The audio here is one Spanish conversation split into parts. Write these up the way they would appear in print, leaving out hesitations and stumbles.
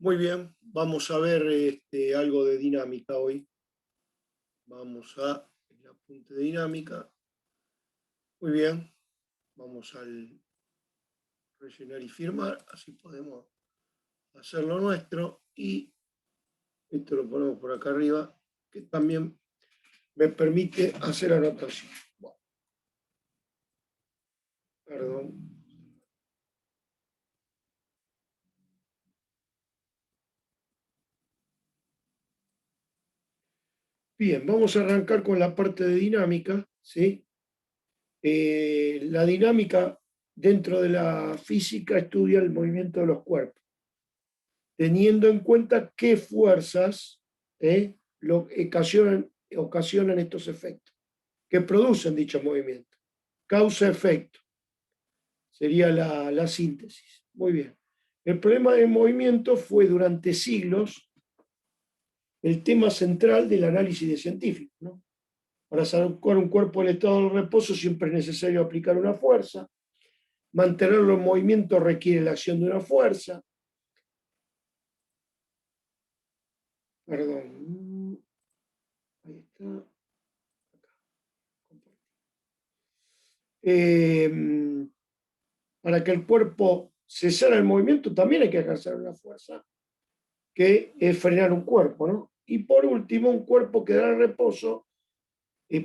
Muy bien, vamos a ver algo de dinámica hoy. Vamos a el apunte de dinámica. Muy bien, vamos al rellenar y firmar, así podemos hacer lo nuestro. Y esto lo ponemos por acá arriba, que también me permite hacer anotación. Bueno, perdón. Bien, vamos a arrancar con la parte de dinámica, ¿sí? La dinámica dentro de la física estudia el movimiento de los cuerpos, teniendo en cuenta qué fuerzas ocasionan estos efectos, que producen dicho movimiento. Causa-efecto sería la síntesis. Muy bien. El problema del movimiento fue durante siglos el tema central del análisis de científicos, ¿no? Para sacar un cuerpo en estado de reposo siempre es necesario aplicar una fuerza. Mantenerlo en movimiento requiere la acción de una fuerza. Perdón. Ahí está. Para que el cuerpo cesara el movimiento también hay que ejercer una fuerza, que es frenar un cuerpo, ¿no? Y por último, un cuerpo quedará en reposo.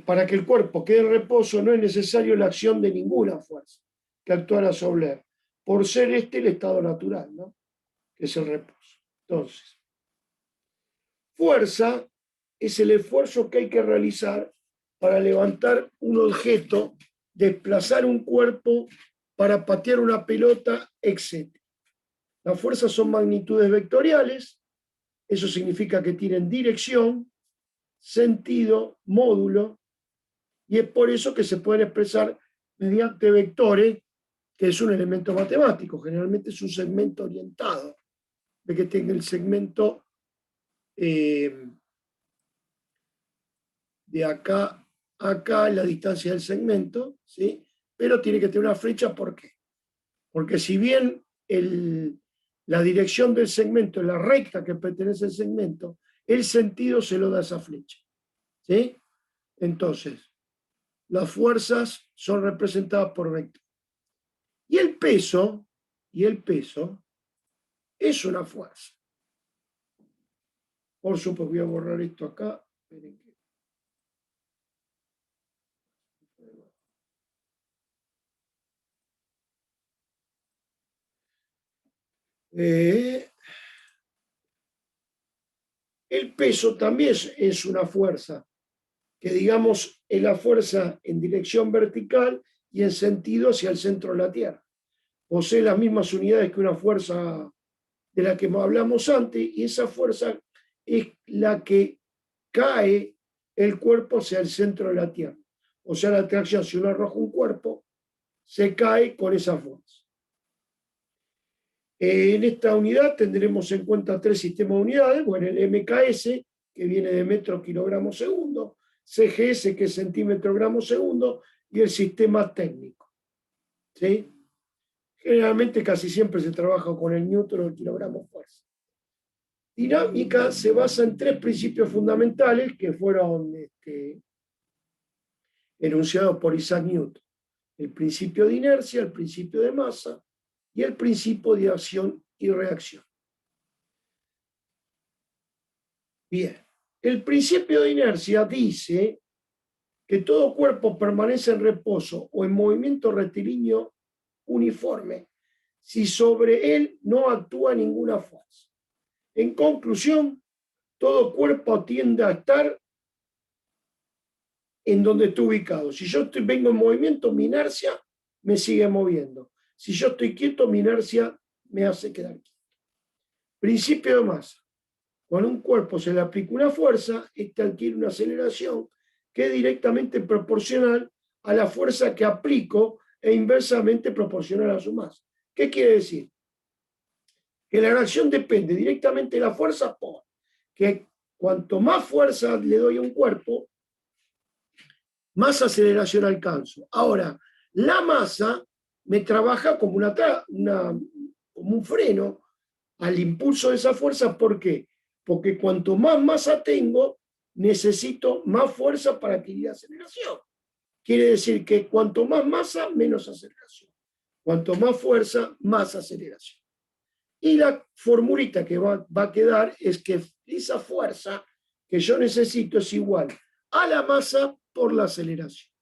Para que el cuerpo quede en reposo no es necesario la acción de ninguna fuerza que actuara sobre él, por ser este el estado natural, ¿no? Que es el reposo. Entonces, fuerza es el esfuerzo que hay que realizar para levantar un objeto, desplazar un cuerpo, para patear una pelota, etc. Las fuerzas son magnitudes vectoriales, eso significa que tienen dirección, sentido, módulo, y es por eso que se pueden expresar mediante vectores, que es un elemento matemático, generalmente es un segmento orientado, de que tenga el segmento de acá a acá, la distancia del segmento, ¿sí? Pero tiene que tener una flecha, ¿por qué? Porque si bien la dirección del segmento es la recta que pertenece al segmento, el sentido se lo da esa flecha, ¿sí? Entonces, las fuerzas son representadas por vector. Y el peso, es una fuerza. Por supuesto, voy a borrar esto acá. El peso también es una fuerza, que digamos es la fuerza en dirección vertical y en sentido hacia el centro de la Tierra. Posee las mismas unidades que una fuerza de la que hablamos antes, y esa fuerza es la que cae el cuerpo hacia el centro de la Tierra. O sea, la atracción, si uno arroja un cuerpo, se cae con esa fuerza. En esta unidad tendremos en cuenta tres sistemas de unidades. Bueno, el MKS, que viene de metro kilogramo segundo, CGS, que es centímetro gramo segundo, y el sistema técnico, ¿sí? Generalmente casi siempre se trabaja con el newton o el kilogramo fuerza. Dinámica se basa en tres principios fundamentales que fueron enunciados por Isaac Newton: el principio de inercia, el principio de masa y el principio de acción y reacción. Bien, el principio de inercia dice que todo cuerpo permanece en reposo o en movimiento rectilíneo uniforme si sobre él no actúa ninguna fuerza. En conclusión, todo cuerpo tiende a estar en donde estoy ubicado. Si yo vengo en movimiento, mi inercia me sigue moviendo. Si yo estoy quieto, mi inercia me hace quedar quieto. Principio de masa. Cuando a un cuerpo se le aplica una fuerza, este adquiere una aceleración que es directamente proporcional a la fuerza que aplico e inversamente proporcional a su masa. ¿Qué quiere decir? Que la reacción depende directamente de la fuerza, porque cuanto más fuerza le doy a un cuerpo, más aceleración alcanzo. Ahora, la masa me trabaja como como un freno, al impulso de esa fuerza. ¿Por qué? Porque cuanto más masa tengo, necesito más fuerza para adquirir aceleración. Quiere decir que cuanto más masa, menos aceleración. Cuanto más fuerza, más aceleración. Y la formulita que va a quedar es que esa fuerza que yo necesito es igual a la masa por la aceleración.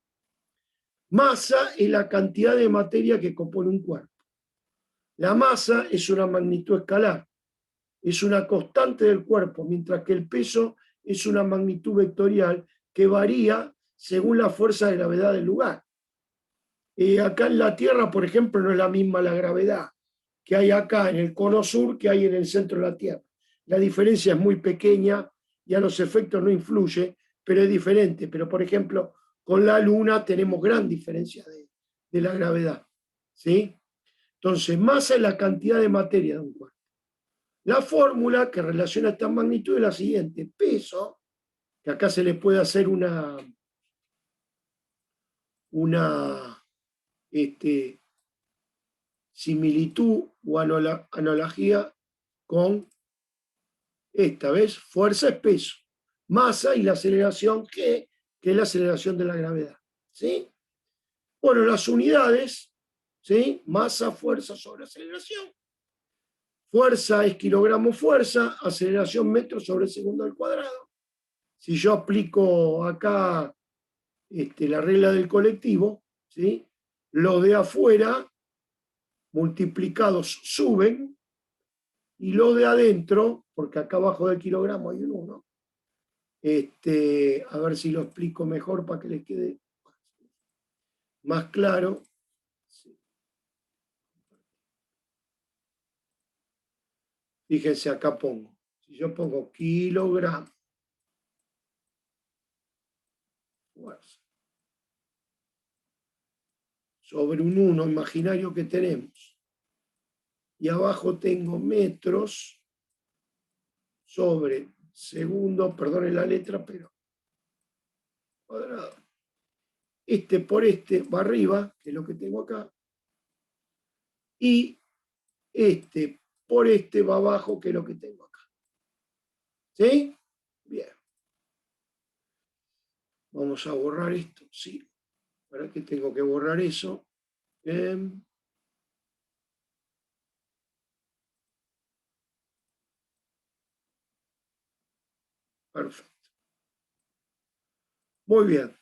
Masa es la cantidad de materia que compone un cuerpo. La masa es una magnitud escalar, es una constante del cuerpo, mientras que el peso es una magnitud vectorial que varía según la fuerza de gravedad del lugar. Acá en la Tierra, por ejemplo, no es la misma la gravedad que hay acá en el cono sur que hay en el centro de la Tierra. La diferencia es muy pequeña y a los efectos no influye, pero es diferente. Pero, por ejemplo, con la Luna tenemos gran diferencia de la gravedad. ¿Sí? Entonces, masa es la cantidad de materia de un cuerpo. La fórmula que relaciona esta magnitud es la siguiente. Peso, que acá se le puede hacer una similitud o analogía con esta vez, fuerza es peso, masa y la aceleración G, que es la aceleración de la gravedad. ¿Sí? Bueno, las unidades, ¿sí? Masa, fuerza sobre aceleración. Fuerza es kilogramo fuerza, aceleración metro sobre segundo al cuadrado. Si yo aplico acá la regla del colectivo, ¿sí? Los de afuera multiplicados suben y los de adentro, porque acá abajo del kilogramo hay un 1, a ver si lo explico mejor para que les quede más claro. Fíjense, acá pongo. Si yo pongo kilogramo, fuerza, sobre un 1 imaginario que tenemos, y abajo tengo metros sobre segundo, perdonen la letra, pero cuadrado. Este por este va arriba, que es lo que tengo acá, y este por este va abajo, que es lo que tengo acá. ¿Sí? Bien. Vamos a borrar esto, sí. ¿Para qué tengo que borrar eso? Perfecto. Muy bien.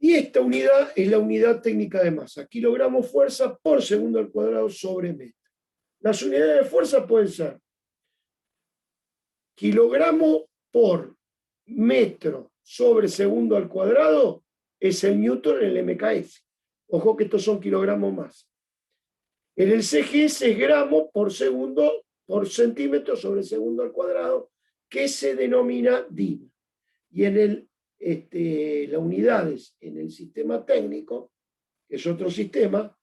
Y esta unidad es la unidad técnica de masa. Kilogramos fuerza por segundo al cuadrado sobre metro. Las unidades de fuerza pueden ser kilogramo por metro sobre segundo al cuadrado, es el newton en el MKS. Ojo que estos son kilogramos más. En el CGS es gramo por segundo por centímetro sobre segundo al cuadrado, que se denomina DIN. Y en las unidades en el sistema técnico, que es otro sistema,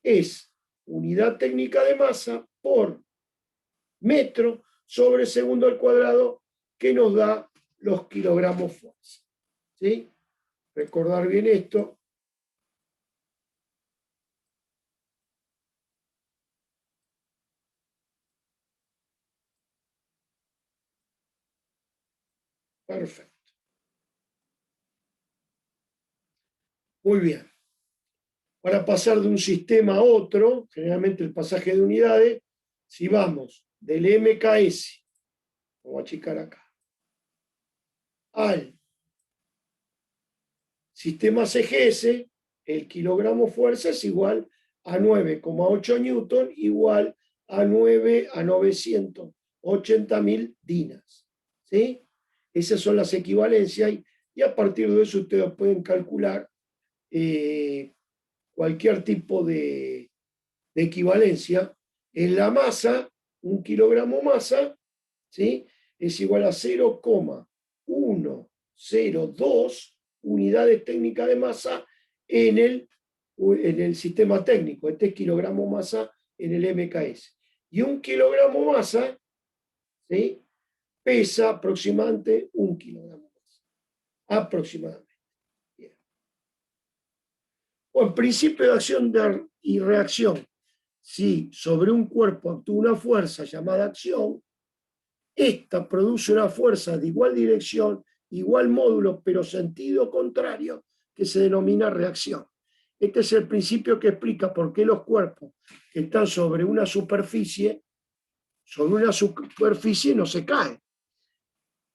es unidad técnica de masa por metro sobre segundo al cuadrado, que nos da los kilogramos fuerza. ¿Sí? Recordar bien esto. Perfecto. Muy bien. Para pasar de un sistema a otro, generalmente el pasaje de unidades, si vamos del MKS, vamos a achicar acá, al sistema CGS, el kilogramo fuerza es igual a 9,8 newton, igual a 980.000 dinas. ¿Sí? Esas son las equivalencias y a partir de eso ustedes pueden calcular cualquier tipo de equivalencia. En la masa, un kilogramo masa, ¿sí? Es igual a 0,102 unidades técnicas de masa en el sistema técnico. Este es kilogramo masa en el MKS. Y un kilogramo masa, ¿sí? Pesa aproximadamente un kilogramo masa. Aproximadamente. Bien. Bueno, principio de acción y reacción. si sobre un cuerpo actúa una fuerza llamada acción, esta produce una fuerza de igual dirección, igual módulo, pero sentido contrario, que se denomina reacción. Este es el principio que explica por qué los cuerpos que están sobre una superficie no se caen.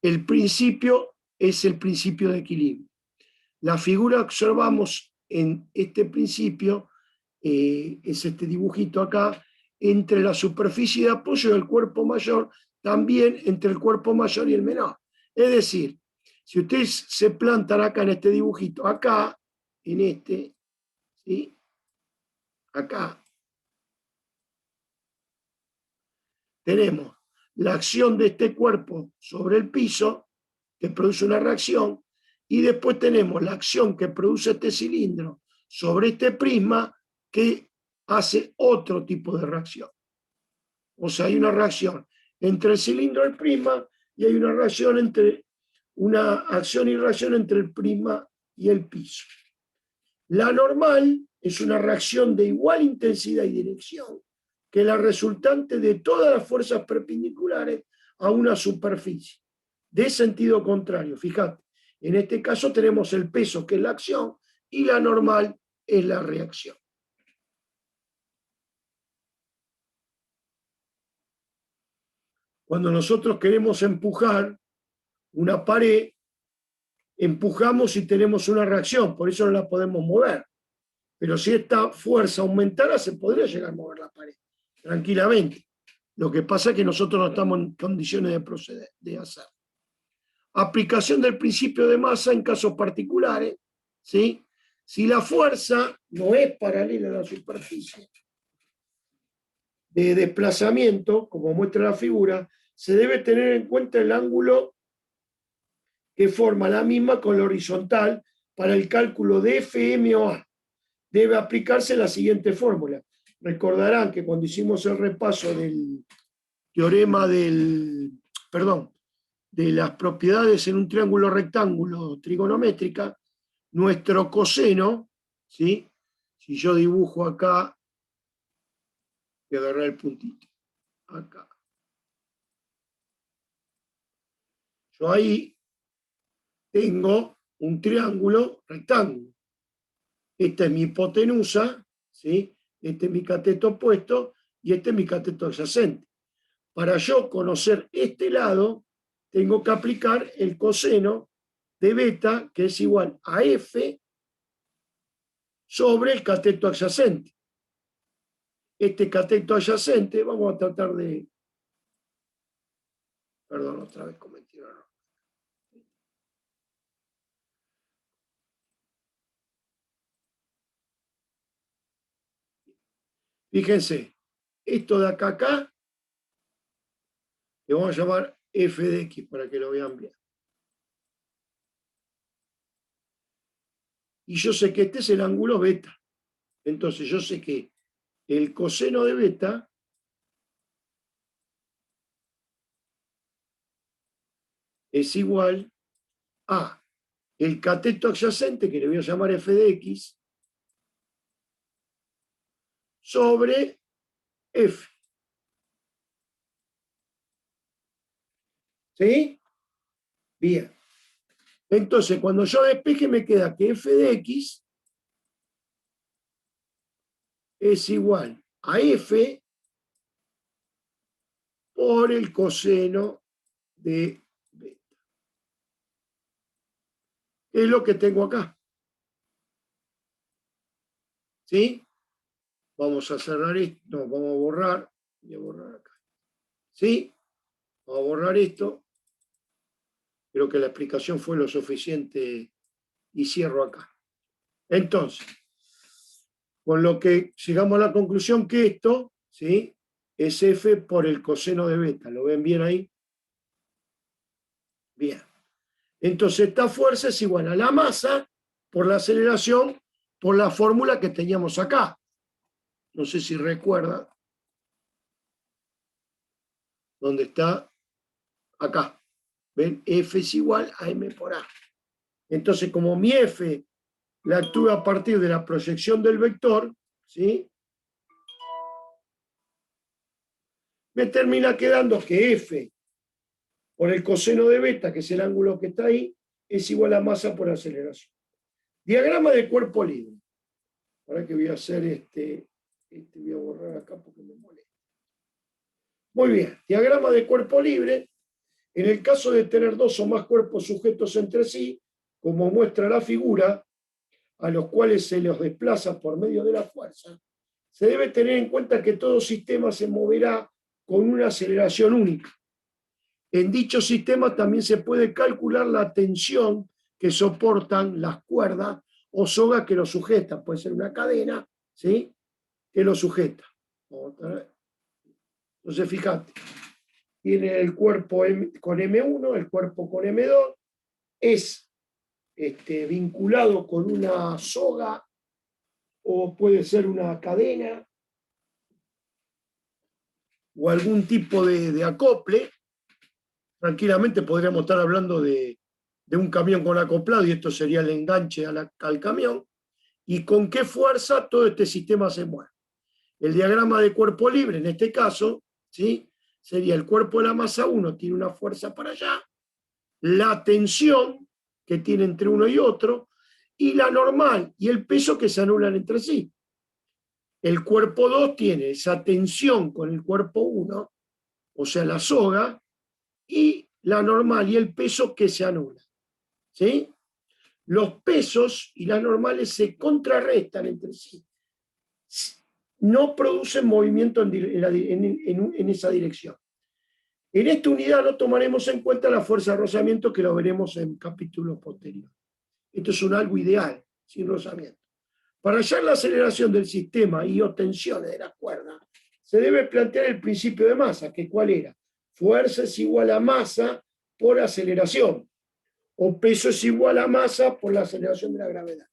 El principio es el principio de equilibrio. La figura que observamos en este principio es este dibujito acá, entre la superficie de apoyo del cuerpo mayor, también entre el cuerpo mayor y el menor. Es decir, si ustedes se plantan acá en este dibujito, acá, en este, ¿sí? Acá, tenemos la acción de este cuerpo sobre el piso, que produce una reacción, y después tenemos la acción que produce este cilindro sobre este prisma, que hace otro tipo de reacción. O sea, hay una reacción entre el cilindro y el prisma, y hay una reacción una acción y reacción entre el prisma y el piso. La normal es una reacción de igual intensidad y dirección que la resultante de todas las fuerzas perpendiculares a una superficie, de sentido contrario. Fíjate, en este caso tenemos el peso, que es la acción, y la normal es la reacción. Cuando nosotros queremos empujar una pared, empujamos y tenemos una reacción, por eso no la podemos mover. Pero si esta fuerza aumentara, se podría llegar a mover la pared tranquilamente. Lo que pasa es que nosotros no estamos en condiciones de proceder, de hacer. Aplicación del principio de masa en casos particulares, ¿sí? Si la fuerza no es paralela a la superficie de desplazamiento, como muestra la figura, se debe tener en cuenta el ángulo que forma la misma con la horizontal para el cálculo de FMOA. Debe aplicarse la siguiente fórmula. Recordarán que cuando hicimos el repaso del teorema de las propiedades en un triángulo rectángulo trigonométrica, nuestro coseno, ¿sí? Si yo dibujo acá, voy a agarrar el puntito, acá. Yo ahí tengo un triángulo rectángulo. Esta es mi hipotenusa, ¿sí? Este es mi cateto opuesto y este es mi cateto adyacente. Para yo conocer este lado, tengo que aplicar el coseno de beta, que es igual a F sobre el cateto adyacente. Este cateto adyacente, vamos a tratar de... Perdón, otra vez cometí un error. Fíjense, esto de acá, le vamos a llamar f de x para que lo vean bien. Y yo sé que este es el ángulo beta. Entonces yo sé que el coseno de beta es igual a el cateto adyacente, que le voy a llamar f de x, sobre f. ¿Sí? Bien. Entonces, cuando yo despeje, me queda que f de x es igual a f por el coseno de beta. Es lo que tengo acá. ¿Sí? Vamos a cerrar esto. No, vamos a borrar. Voy a borrar acá. ¿Sí? Vamos a borrar esto. Creo que la explicación fue lo suficiente y cierro acá. Entonces, con lo que llegamos a la conclusión que esto, ¿sí? Es f por el coseno de beta. ¿Lo ven bien ahí? Bien. Entonces, esta fuerza es igual a la masa por la aceleración por la fórmula que teníamos acá. No sé si recuerda. ¿Dónde está? Acá. ¿Ven? F es igual a m por a. Entonces, como mi f la actúo a partir de la proyección del vector, ¿sí? me termina quedando que F por el coseno de beta, que es el ángulo que está ahí, es igual a masa por aceleración. Diagrama de cuerpo libre. Ahora que voy a hacer voy a borrar acá porque me molesta. Muy bien, diagrama de cuerpo libre. En el caso de tener dos o más cuerpos sujetos entre sí, como muestra la figura, a los cuales se los desplaza por medio de la fuerza, se debe tener en cuenta que todo sistema se moverá con una aceleración única. En dicho sistema también se puede calcular la tensión que soportan las cuerdas o soga que lo sujetan. Puede ser una cadena, ¿sí?, que lo sujeta. Entonces, fíjate, tiene el cuerpo con M1, el cuerpo con M2, es vinculado con una soga o puede ser una cadena o algún tipo de acople. Tranquilamente podríamos estar hablando de un camión con acoplado y esto sería el enganche al camión. ¿Y con qué fuerza todo este sistema se mueve? El diagrama de cuerpo libre, en este caso, ¿sí?, sería el cuerpo de la masa 1, tiene una fuerza para allá, la tensión que tiene entre uno y otro, y la normal y el peso que se anulan entre sí. El cuerpo 2 tiene esa tensión con el cuerpo 1, o sea, la soga, y la normal y el peso que se anulan. ¿Sí? Los pesos y las normales se contrarrestan entre sí. No producen movimiento en esa dirección. En esta unidad no tomaremos en cuenta la fuerza de rozamiento, que lo veremos en capítulos posteriores. Esto es un algo ideal, sin rozamiento. Para hallar la aceleración del sistema y o tensiones de las cuerdas, se debe plantear el principio de masa, que ¿cuál era? Fuerza es igual a masa por aceleración, o peso es igual a masa por la aceleración de la gravedad.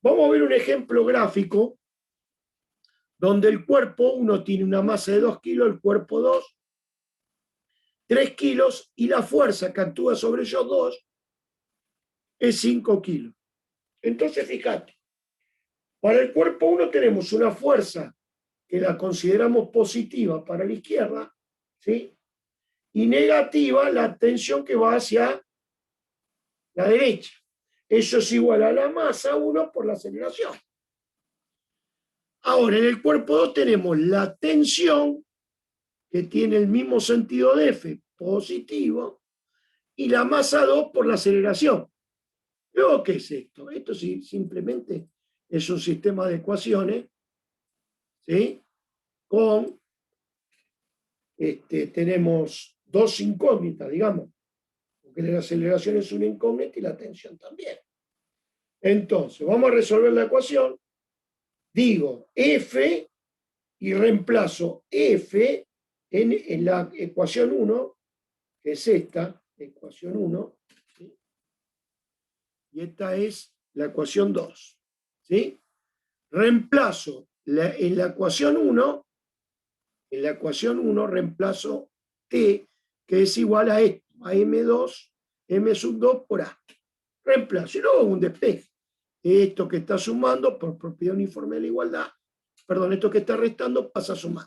Vamos a ver un ejemplo gráfico donde el cuerpo 1 tiene una masa de 2 kilos, el cuerpo 2, 3 kilos, y la fuerza que actúa sobre ellos dos es 5 kilos. Entonces, fíjate, para el cuerpo 1 tenemos una fuerza que la consideramos positiva para la izquierda, ¿sí?, y negativa la tensión que va hacia la derecha. Eso es igual a la masa 1 por la aceleración. Ahora, en el cuerpo 2 tenemos la tensión, que tiene el mismo sentido de F, positivo, y la masa 2 por la aceleración. Luego, ¿qué es esto? Esto sí, simplemente es un sistema de ecuaciones, ¿sí?, con, tenemos dos incógnitas, digamos, porque la aceleración es una incógnita y la tensión también. Entonces, vamos a resolver la ecuación. Digo F y reemplazo F en la ecuación 1, que es esta, ecuación 1, ¿sí?, y esta es la ecuación 2. ¿Sí? Reemplazo en la ecuación 1, reemplazo T, que es igual a esto, a M2, M sub 2 por A. Reemplazo y luego un despeje. Esto que está sumando por propiedad uniforme de la igualdad, perdón, esto que está restando pasa a sumar.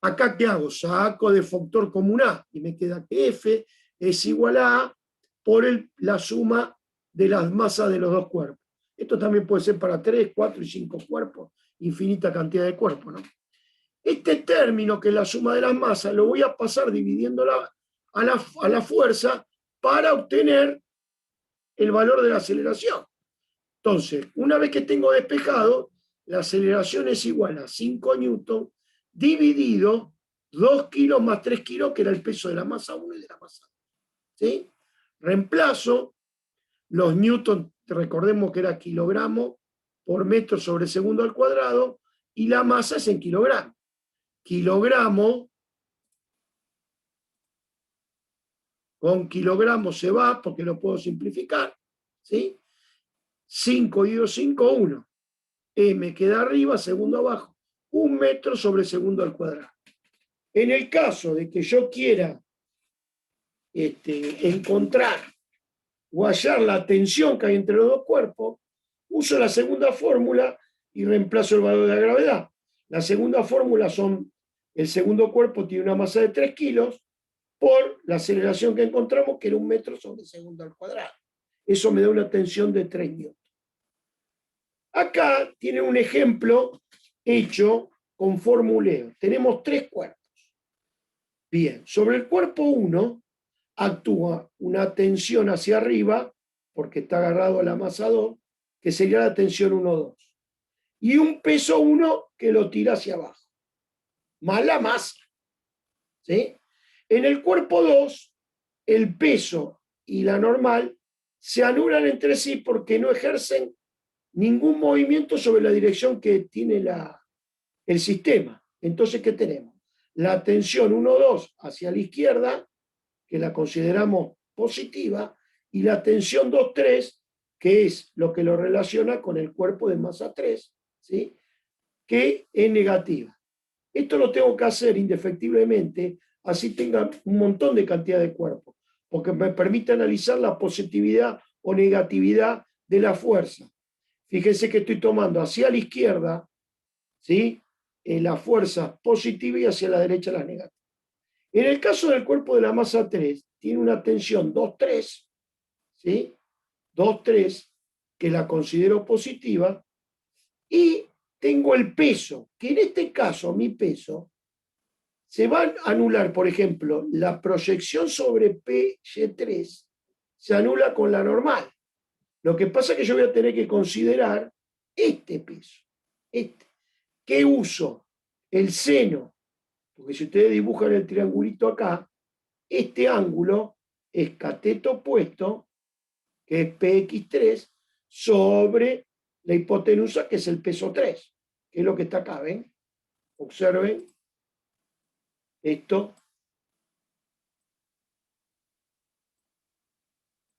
Acá, ¿qué hago? Saco de factor común A y me queda que F es igual a A por la suma de las masas de los dos cuerpos. Esto también puede ser para 3, 4 y 5 cuerpos, infinita cantidad de cuerpos, ¿no? Este término, que es la suma de las masas, lo voy a pasar dividiéndola a la fuerza para obtener el valor de la aceleración. Entonces, una vez que tengo despejado, la aceleración es igual a 5 newton dividido 2 kilos más 3 kilos, que era el peso de la masa 1 y de la masa 2. ¿Sí? Reemplazo los newton, recordemos que era kilogramo por metro sobre segundo al cuadrado, y la masa es en kilogramos. Kilogramo con kilogramos se va, porque lo puedo simplificar, ¿sí? 5 y 2, 5, 1. M queda arriba, segundo abajo. 1 metro sobre segundo al cuadrado. En el caso de que yo quiera encontrar o hallar la tensión que hay entre los dos cuerpos, uso la segunda fórmula y reemplazo el valor de la gravedad. La segunda fórmula son El segundo cuerpo tiene una masa de 3 kilos por la aceleración que encontramos, que era 1 metro sobre segundo al cuadrado. Eso me da una tensión de 3 newtons. Acá tiene un ejemplo hecho con formuleo. Tenemos 3 cuerpos. Bien, sobre el cuerpo 1 actúa una tensión hacia arriba, porque está agarrado a la masa 2, que sería la tensión 1,2. Y un peso 1 que lo tira hacia abajo, más la masa. ¿Sí? En el cuerpo 2, el peso y la normal se anulan entre sí porque no ejercen ningún movimiento sobre la dirección que tiene el sistema. Entonces, ¿qué tenemos? La tensión 1,2 hacia la izquierda, que la consideramos positiva, y la tensión 2,3, que es lo que lo relaciona con el cuerpo de masa 3, ¿sí? Que es negativa. Esto lo tengo que hacer indefectiblemente, así tenga un montón de cantidad de cuerpos, porque me permite analizar la positividad o negatividad de la fuerza. Fíjense que estoy tomando hacia la izquierda, ¿sí? La fuerza positiva y hacia la derecha la negativa. En el caso del cuerpo de la masa 3, tiene una tensión 2,3, ¿sí? 2,3, que la considero positiva, y tengo el peso, que en este caso mi peso se va a anular, por ejemplo, la proyección sobre PY3 se anula con la normal. Lo que pasa es que yo voy a tener que considerar este peso. ¿Qué uso? El seno. Porque si ustedes dibujan el triangulito acá, este ángulo es cateto opuesto, que es PX3, sobre la hipotenusa, que es el peso 3, que es lo que está acá, ¿ven? Observen esto.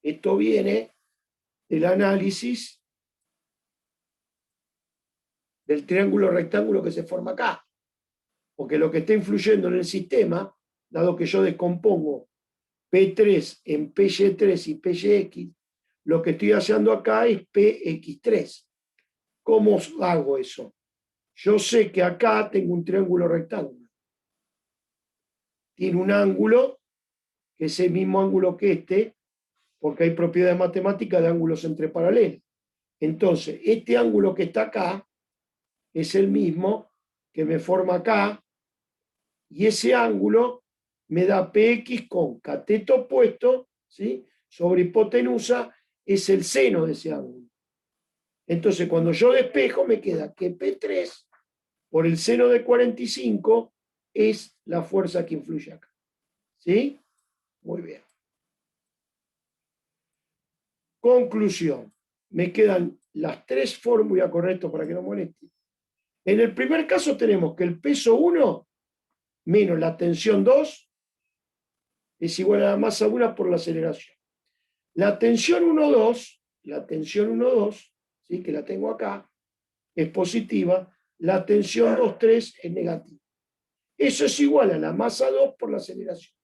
Esto viene del análisis del triángulo rectángulo que se forma acá. Porque lo que está influyendo en el sistema, dado que yo descompongo P3 en PY3 y PYX, lo que estoy haciendo acá es PX3. ¿Cómo hago eso? Yo sé que acá tengo un triángulo rectángulo. Tiene un ángulo, que es el mismo ángulo que este, porque hay propiedades matemáticas de ángulos entre paralelos. Entonces, este ángulo que está acá es el mismo que me forma acá, y ese ángulo me da PX con cateto opuesto, ¿sí? Sobre hipotenusa, es el seno de ese ángulo. Entonces, cuando yo despejo, me queda que P3 por el seno de 45 es la fuerza que influye acá. ¿Sí? Muy bien. Conclusión. Me quedan las 3 fórmulas correctas para que no moleste. En el primer caso tenemos que el peso 1 menos la tensión 2 es igual a la masa 1 por la aceleración. La tensión 1,2, ¿sí? Que la tengo acá, es positiva. La tensión 2,3 es negativa. Eso es igual a la masa 2 por la aceleración.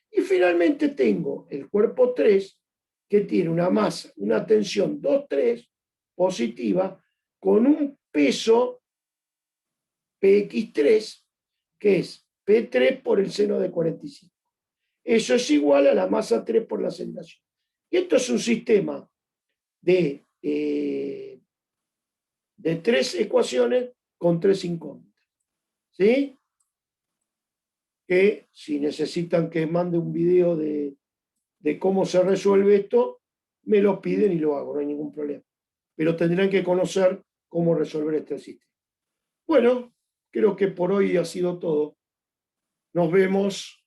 Y finalmente tengo el cuerpo 3, que tiene una masa, una tensión 2,3 positiva, con un peso PX3, que es P3 por el seno de 45. Eso es igual a la masa 3 por la aceleración. Y esto es un sistema de 3 ecuaciones con 3 incógnitas. ¿Sí? Que si necesitan que mande un video de cómo se resuelve esto, me lo piden y lo hago, no hay ningún problema. Pero tendrán que conocer cómo resolver este sistema. Bueno, creo que por hoy ha sido todo. Nos vemos